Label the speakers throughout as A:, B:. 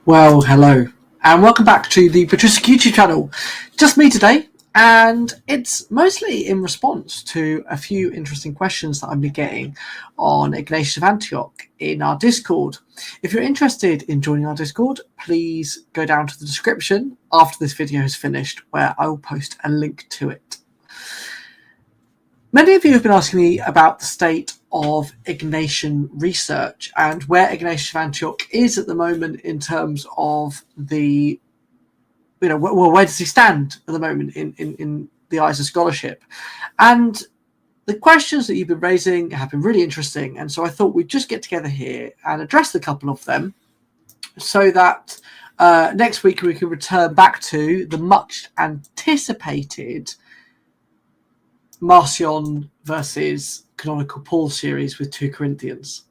A: Well, hello, and welcome back to the Patristic YouTube channel. Just me today, and it's mostly in response to a few interesting questions that I've been getting on Ignatian of Antioch in our Discord. If you're interested in joining our Discord, please go down to the description after this video is finished, where I will post a link to it. Many of you have been asking me about the state of Ignatian research and where Ignatian of Antioch is at the moment in terms of the, where does he stand at the moment in the eyes of scholarship? And the questions that you've been raising have been really interesting. And so I thought we'd just get together here and address a couple of them so that next week we can return back to the much anticipated Marcion versus Canonical Paul series with 2 Corinthians.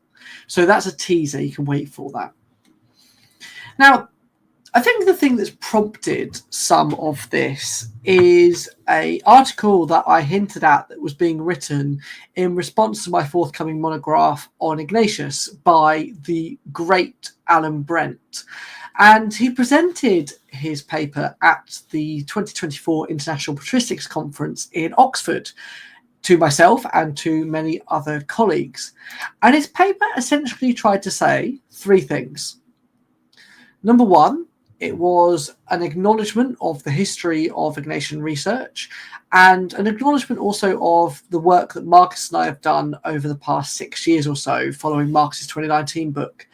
A: So that's a teaser. You can wait for that. Now, I think the thing that's prompted some of this is an article that I hinted at that was being written in response to my forthcoming monograph on Ignatius by the great Alan Brent. And he presented his paper at the 2024 International Patristics Conference in Oxford to myself and to many other colleagues. And his paper essentially tried to say 3 things. Number 1, it was an acknowledgement of the history of Ignatian research and an acknowledgement also of the work that Marcus and I have done over the past 6 years or so following Marcus's 2019 book,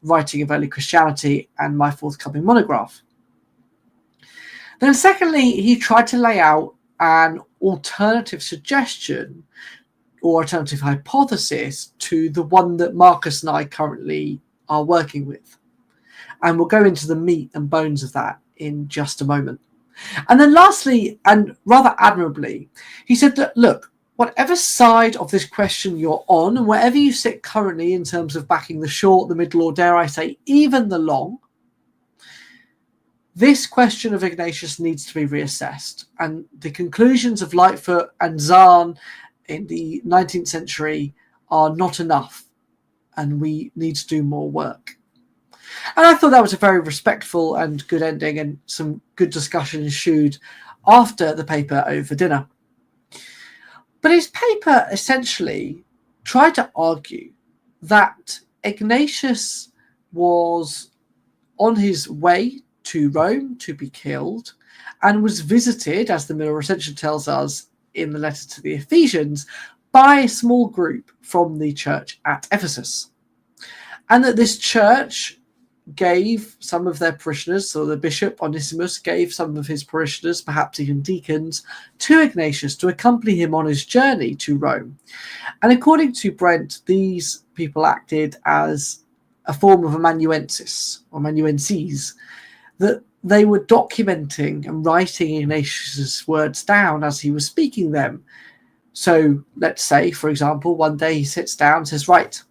A: Writing of Early Christianity, and my forthcoming monograph. Then secondly, he tried to lay out an alternative suggestion or alternative hypothesis to the one that Marcus and I currently are working with. And we'll go into the meat and bones of that in just a moment. And then lastly, and rather admirably, he said that, look, whatever side of this question you're on, and wherever you sit currently in terms of backing the short, the middle, or dare I say, even the long, this question of Ignatius needs to be reassessed. And the conclusions of Lightfoot and Zahn in the 19th century are not enough, and we need to do more work. And I thought that was a very respectful and good ending, and some good discussion ensued after the paper over dinner. But his paper essentially tried to argue that Ignatius was on his way to Rome to be killed and was visited, as the Middle Ascension tells us in the letter to the Ephesians, by a small group from the church at Ephesus. And that this church gave some of their parishioners, so the bishop Onesimus gave some of his parishioners, perhaps even deacons, to Ignatius to accompany him on his journey to Rome. And according to Brent, these people acted as a form of amanuensis or amanuenses, that they were documenting and writing Ignatius's words down as he was speaking them. So let's say, for example, one day he sits down and says, right,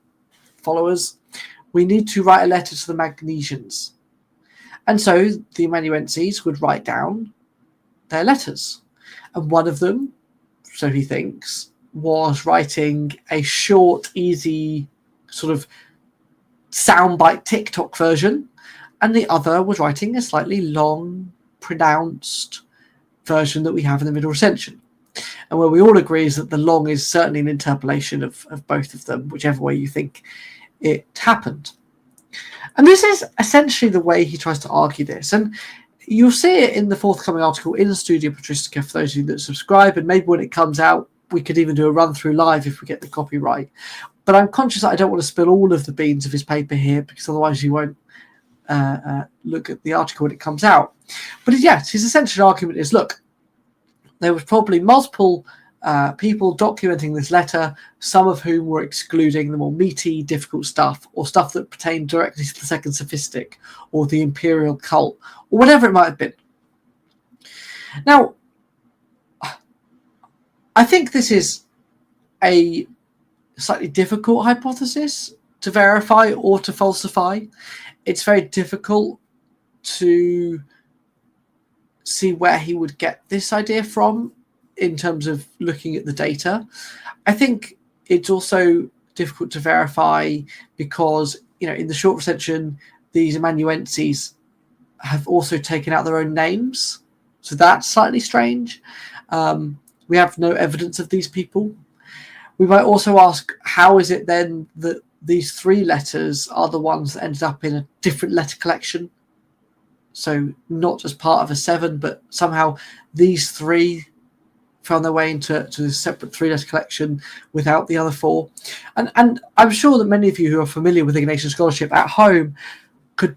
A: followers, we need to write a letter to the Magnesians. And so the amanuenses would write down their letters. And one of them, so he thinks, was writing a short, easy, sort of soundbite TikTok version. And the other was writing a slightly long, pronounced version that we have in the Middle Ascension. And where we all agree is that the long is certainly an interpolation of both of them, whichever way you think it happened. And this is essentially the way he tries to argue this. And you'll see it in the forthcoming article in Studio Patristica for those of you that subscribe. And maybe when it comes out, we could even do a run through live if we get the copyright. But I'm conscious that I don't want to spill all of the beans of his paper here, because otherwise you won't look at the article when it comes out. But yes, his essential argument is, look, there was probably multiple people documenting this letter, some of whom were excluding the more meaty, difficult stuff, or stuff that pertained directly to the Second Sophistic or the imperial cult, or whatever it might have been. Now, I think this is a slightly difficult hypothesis to verify or to falsify. It's very difficult to see where he would get this idea from in terms of looking at the data. I think it's also difficult to verify because, in the short recension, these amanuenses have also taken out their own names. So that's slightly strange. We have no evidence of these people. We might also ask, how is it then that these 3 letters are the ones that ended up in a different letter collection? So not as part of a 7, but somehow these 3 found their way into a separate 3-letter collection without the other 4. And I'm sure that many of you who are familiar with Ignatian scholarship at home could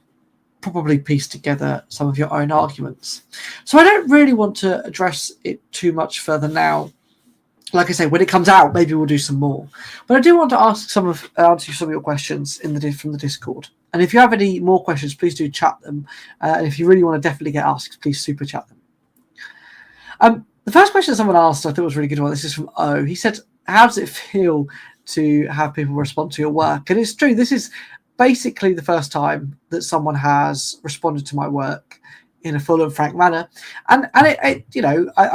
A: probably piece together some of your own arguments. So I don't really want to address it too much further now. Like I say, when it comes out, maybe we'll do some more. But I do want to answer some of your questions from the Discord. And if you have any more questions, please do chat them. And if you really want to definitely get asked, please super chat them. The first question someone asked, I thought was a really good one. This is from O. He said, how does it feel to have people respond to your work? And it's true, this is basically the first time that someone has responded to my work in a full and frank manner. And I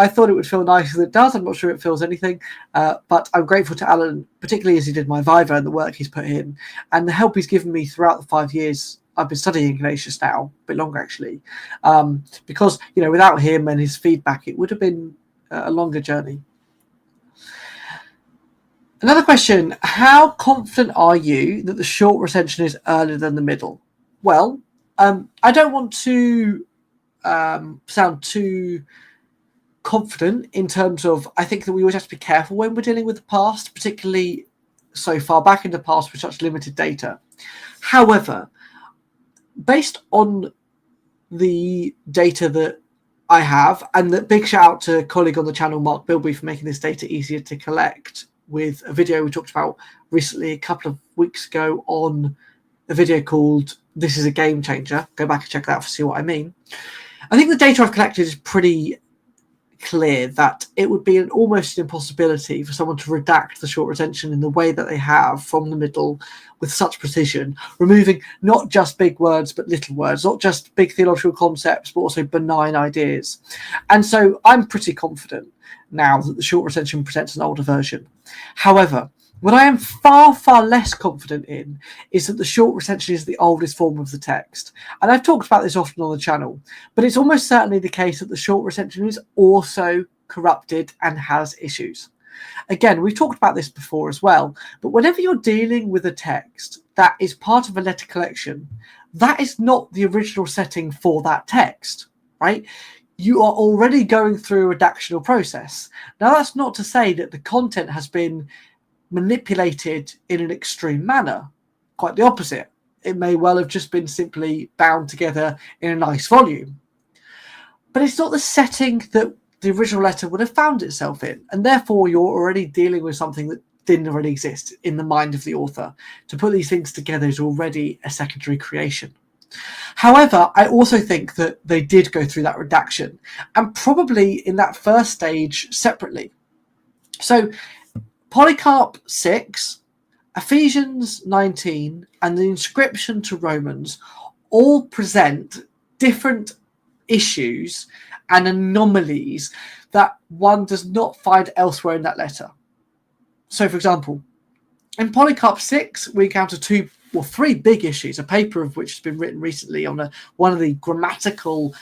A: thought it would feel nicer than it does. I'm not sure it feels anything, but I'm grateful to Alan, particularly as he did my Viva and the work he's put in and the help he's given me throughout the 5 years I've been studying Ignatius now, a bit longer actually, because, without him and his feedback, it would have been a longer journey. Another question, how confident are you that the short recension is earlier than the middle? Well, I don't want to sound too confident in terms of, I think that we always have to be careful when we're dealing with the past, particularly so far back in the past with such limited data. However, based on the data that I have, and the big shout out to a colleague on the channel, Mark Bilby, for making this data easier to collect with a video we talked about recently a couple of weeks ago on a video called This is a Game Changer. Go back and check that out to see what I mean. I think the data I've collected is pretty clear that it would be almost an impossibility for someone to redact the short retention in the way that they have from the middle with such precision, removing not just big words but little words, not just big theological concepts but also benign ideas. And so I'm pretty confident now that the short retention presents an older version. However, what I am far, far less confident in is that the short retention is the oldest form of the text. And I've talked about this often on the channel, but it's almost certainly the case that the short retention is also corrupted and has issues. Again, we've talked about this before as well, but whenever you're dealing with a text that is part of a letter collection, that is not the original setting for that text, right? You are already going through a redactional process. Now, that's not to say that the content has been manipulated in an extreme manner. Quite the opposite. It may well have just been simply bound together in a nice volume. But it's not the setting that the original letter would have found itself in, and therefore you're already dealing with something that didn't already exist in the mind of the author. To put these things together is already a secondary creation. However, I also think that they did go through that redaction, and probably in that first stage separately. So Polycarp 6, Ephesians 19, and the inscription to Romans all present different issues and anomalies that one does not find elsewhere in that letter. So, for example, in Polycarp 6, we encounter 3 big issues, a paper of which has been written recently on one of the grammatical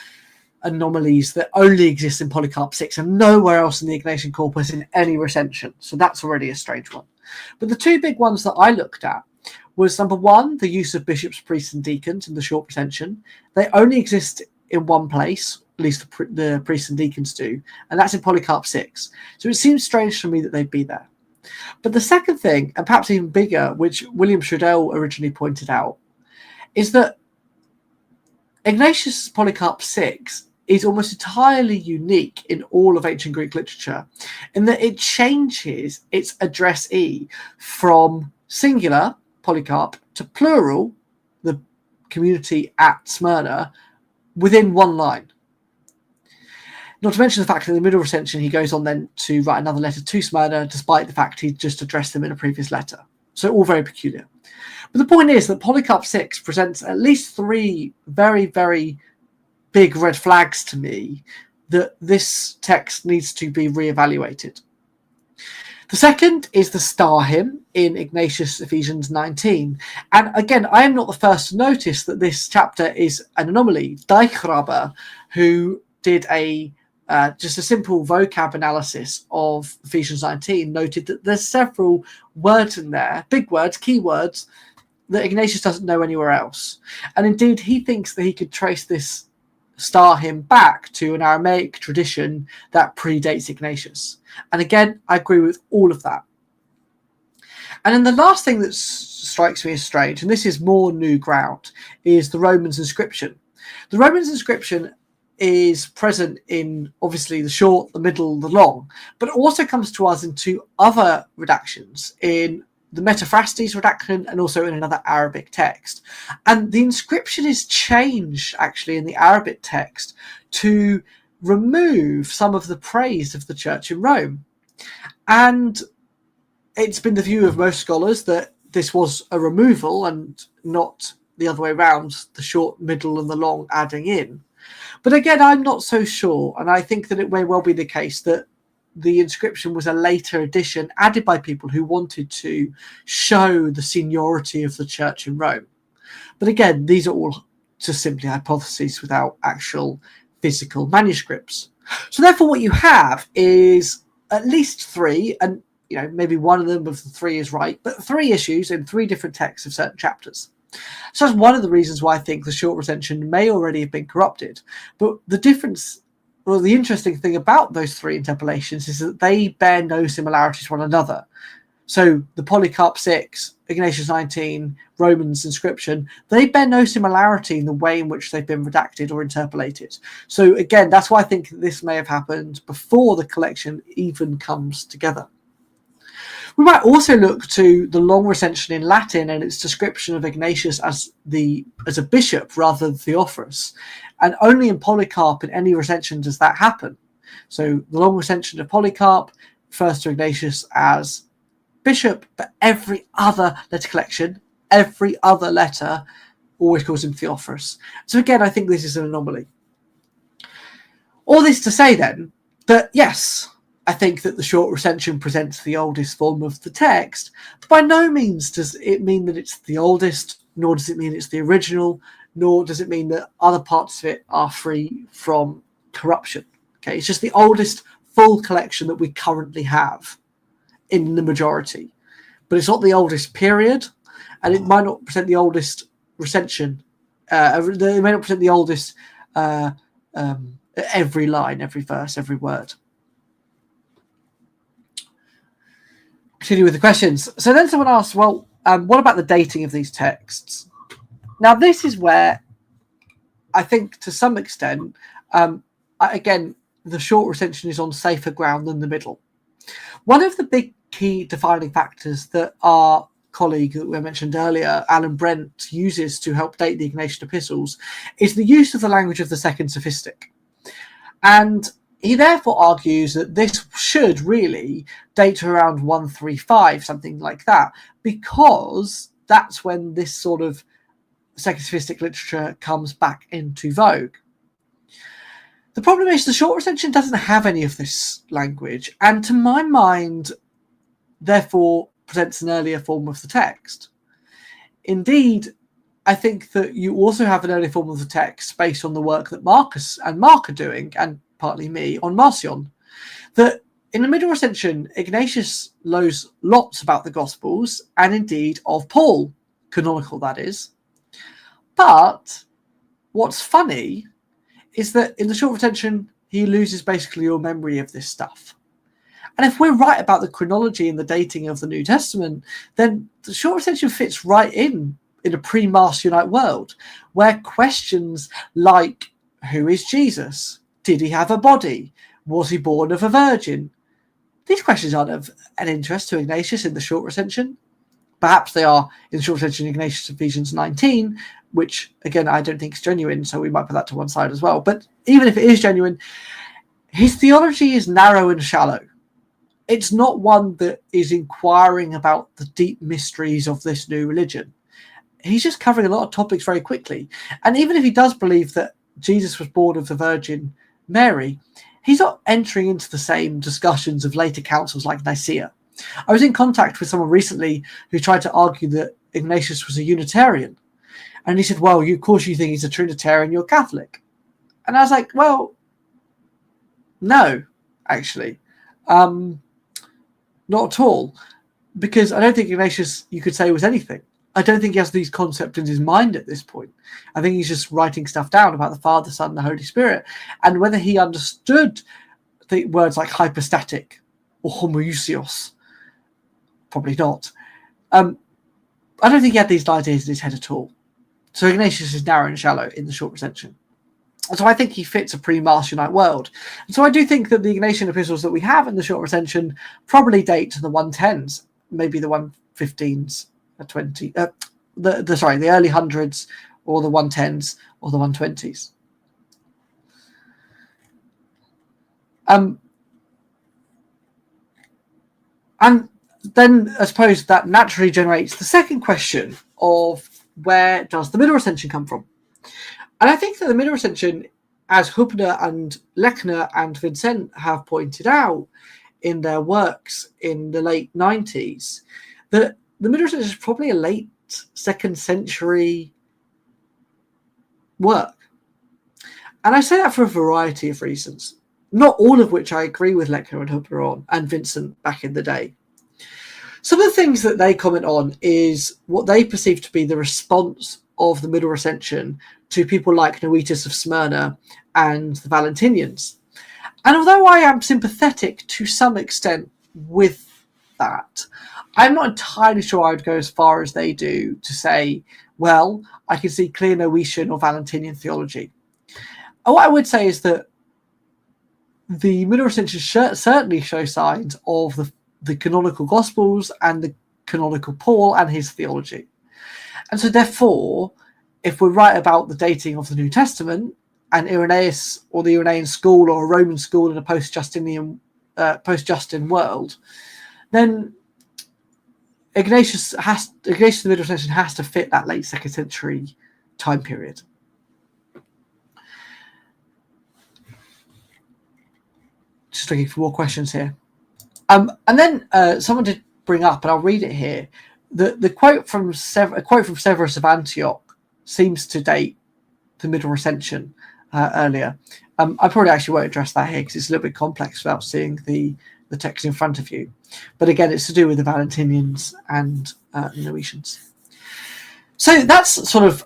A: anomalies that only exist in Polycarp 6 and nowhere else in the Ignatian corpus in any recension. So that's already a strange one. But the 2 big ones that I looked at was, number 1, the use of bishops, priests and deacons in the short recension. They only exist in one place, at least the priests and deacons do, and that's in Polycarp 6. So it seems strange to me that they'd be there. But the second thing, and perhaps even bigger, which William Schradell originally pointed out, is that Ignatius' Polycarp 6 is almost entirely unique in all of ancient Greek literature, in that it changes its addressee from singular, Polycarp, to plural, the community at Smyrna, within one line. Not to mention the fact that in the Middle Ascension, he goes on then to write another letter to Smyrna, despite the fact he just addressed them in a previous letter. So all very peculiar. But the point is that Polycarp 6 presents at least 3 very, very big red flags to me that this text needs to be reevaluated. The second is the star hymn in Ignatius Ephesians 19. And again, I am not the first to notice that this chapter is an anomaly. Dijkgraber, who did just a simple vocab analysis of Ephesians 19, noted that there's several words in there, big words, key words, that Ignatius doesn't know anywhere else. And indeed, he thinks that he could trace this star hymn back to an Aramaic tradition that predates Ignatius. And again, I agree with all of that. And then the last thing that strikes me as strange, and this is more new ground, is the Romans inscription. The Romans inscription is present in obviously the short, the middle, the long, but it also comes to us in two other redactions, in the Metaphrastes redaction and also in another Arabic text. And the inscription is changed actually in the Arabic text to remove some of the praise of the church in Rome. And it's been the view of most scholars that this was a removal and not the other way around, the short, middle and the long adding in. But again, I'm not so sure, and I think that it may well be the case that the inscription was a later addition added by people who wanted to show the seniority of the church in Rome. But again, these are all just simply hypotheses without actual physical manuscripts. So therefore what you have is at least three, and maybe one of them of the three is right, but three issues in three different texts of certain chapters. So that's one of the reasons why I think the short recension may already have been corrupted. But the difference, well, the interesting thing about those three interpolations is that they bear no similarities to one another. So the Polycarp 6, Ignatius 19, Romans inscription, they bear no similarity in the way in which they've been redacted or interpolated. So again, that's why I think this may have happened before the collection even comes together. We might also look to the long recension in Latin and its description of Ignatius as a bishop rather than Theophorus. And only in Polycarp in any recension does that happen. So the long recension of Polycarp refers to Ignatius as bishop, but every other letter collection, every other letter always calls him Theophorus. So again, I think this is an anomaly. All this to say then that yes, I think that the short recension presents the oldest form of the text, but by no means does it mean that it's the oldest, nor does it mean it's the original, nor does it mean that other parts of it are free from corruption. Okay, it's just the oldest full collection that we currently have in the majority, but it's not the oldest period, and it might not present the oldest recension. It may not present the oldest every line, every verse, every word. Continue with the questions. So then someone asked, well, what about the dating of these texts? Now, this is where I think to some extent, again, the short recension is on safer ground than the middle. One of the big key defining factors that our colleague that we mentioned earlier, Alan Brent, uses to help date the Ignatian epistles is the use of the language of the second sophistic. And he therefore argues that this should really date to around 135, something like that, because that's when this sort of second sophistic literature comes back into vogue. The problem is the short recension doesn't have any of this language, and to my mind, therefore presents an earlier form of the text. Indeed, I think that you also have an earlier form of the text based on the work that Marcus and Mark are doing, and partly me, on Marcion. That in the Middle Ascension, Ignatius knows lots about the Gospels, and indeed of Paul, canonical that is. But what's funny is that in the short recension, he loses basically all memory of this stuff. And if we're right about the chronology and the dating of the New Testament, then the short recension fits right in a pre-Marcionite world, where questions like, who is Jesus? Did he have a body? Was he born of a virgin? These questions aren't of an interest to Ignatius in the short recension. Perhaps they are in the short recension Ignatius Ephesians 19, which, again, I don't think is genuine, so we might put that to one side as well. But even if it is genuine, his theology is narrow and shallow. It's not one that is inquiring about the deep mysteries of this new religion. He's just covering a lot of topics very quickly. And even if he does believe that Jesus was born of the Virgin Mary, he's not entering into the same discussions of later councils like Nicaea. I was in contact with someone recently who tried to argue that Ignatius was a Unitarian. And he said, well, of course you think he's a Trinitarian, you're Catholic. And I was like, well, no, actually. Not at all. Because I don't think Ignatius, you could say, was anything. I don't think he has these concepts in his mind at this point. I think he's just writing stuff down about the Father, Son, and the Holy Spirit. And whether he understood the words like hypostatic or homoousios, probably not. I don't think he had these ideas in his head at all. So Ignatius is narrow and shallow in the short recension. And so I think he fits a pre-Marcionite world. And so I do think that the Ignatian epistles that we have in the short recension probably date to the 110s, maybe the 115s, the early hundreds, or the 110s, or the 120s. And then I suppose that naturally generates the second question of where does the Middle Ascension come from? And I think that the Middle Ascension, as Hubner and Lechner and Vincent have pointed out in their works in the late 90s, that the Middle Ascension is probably a late 2nd century work. And I say that for a variety of reasons, not all of which I agree with Lechner and Hubner on, and Vincent back in the day. Some of the things that they comment on is what they perceive to be the response of the Middle Ascension to people like Noetus of Smyrna and the Valentinians. And although I am sympathetic to some extent with that, I'm not entirely sure I would go as far as they do to say, well, I can see clear Noetian or Valentinian theology. And what I would say is that the Middle Ascension certainly show signs of the canonical Gospels and the canonical Paul and his theology. And so therefore, if we're right about the dating of the New Testament and Irenaeus or the Irenaean school or a Roman school in a post-Justin world, then Ignatius the Middle Ascension has to fit that late 2nd century time period. Just looking for more questions here. And then someone did bring up, and I'll read it here, the quote from Severus of Antioch seems to date the Middle Ascension earlier. I probably actually won't address that here because it's a little bit complex without seeing the text in front of you. But again, it's to do with the Valentinians and the Noetians. So that's sort of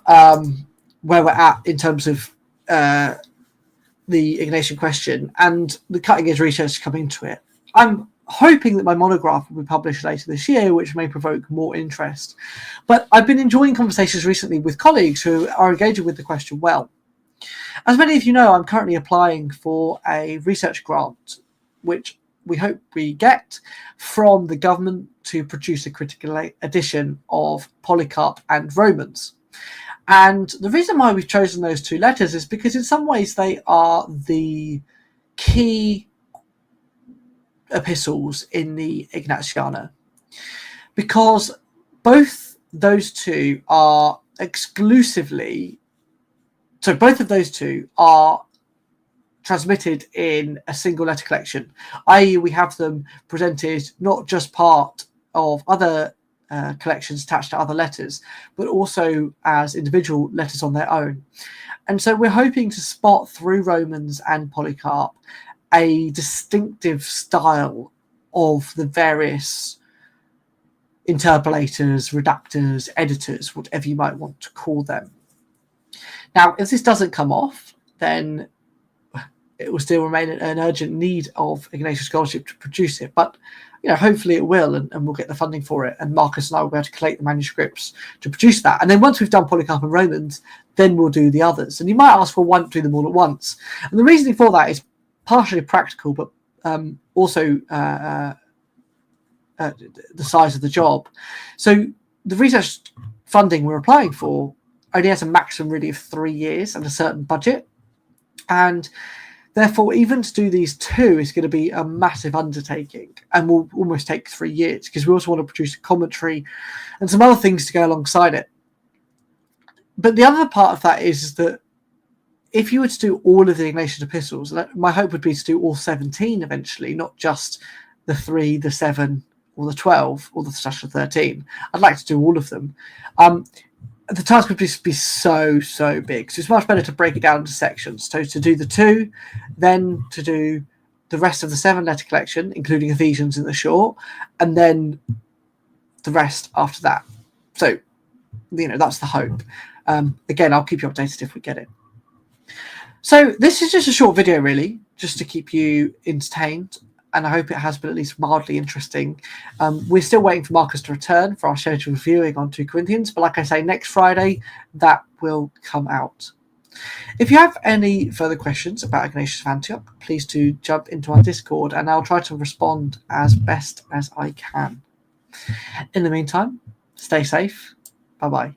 A: where we're at in terms of the Ignatian question and the cutting-edge research coming into it. I'm hoping that my monograph will be published later this year, which may provoke more interest. But I've been enjoying conversations recently with colleagues who are engaging with the question well. As many of you know, I'm currently applying for a research grant, which we hope we get from the government to produce a critical edition of Polycarp and Romans. And the reason why we've chosen those two letters is because in some ways they are the key epistles in the Ignatiana, because both of those two are transmitted in a single letter collection, i.e. we have them presented not just part of other collections attached to other letters, but also as individual letters on their own. And so we're hoping to spot through Romans and Polycarp a distinctive style of the various interpolators, redactors, editors, whatever you might want to call them. Now, if this doesn't come off, then it will still remain an urgent need of Ignatian scholarship to produce it. But hopefully it will, and we'll get the funding for it. And Marcus and I will be able to collate the manuscripts to produce that. And then once we've done Polycarp and Romans, then we'll do the others. And you might ask, well, why not do them all at once? And the reasoning for that is partially practical, but also the size of the job. So the research funding we're applying for only has a maximum really of 3 years and a certain budget. And therefore, even to do these two is going to be a massive undertaking and will almost take 3 years, because we also want to produce a commentary and some other things to go alongside it. But the other part of that is that if you were to do all of the Ignatian epistles, my hope would be to do all 17 eventually, not just the 3, the 7, or the 12 or the Session 13. I'd like to do all of them. The task would just be so big. So it's much better to break it down into sections. So to do the 2, then to do the rest of the 7-letter collection, including Ephesians in the short, and then the rest after that. So, that's the hope. Again, I'll keep you updated if we get it. So this is just a short video, really, just to keep you entertained, and I hope it has been at least mildly interesting. We're still waiting for Marcus to return for our scheduled viewing on 2 Corinthians, but like I say, next Friday, that will come out. If you have any further questions about Ignatius of Antioch, please do jump into our Discord, and I'll try to respond as best as I can. In the meantime, stay safe. Bye-bye.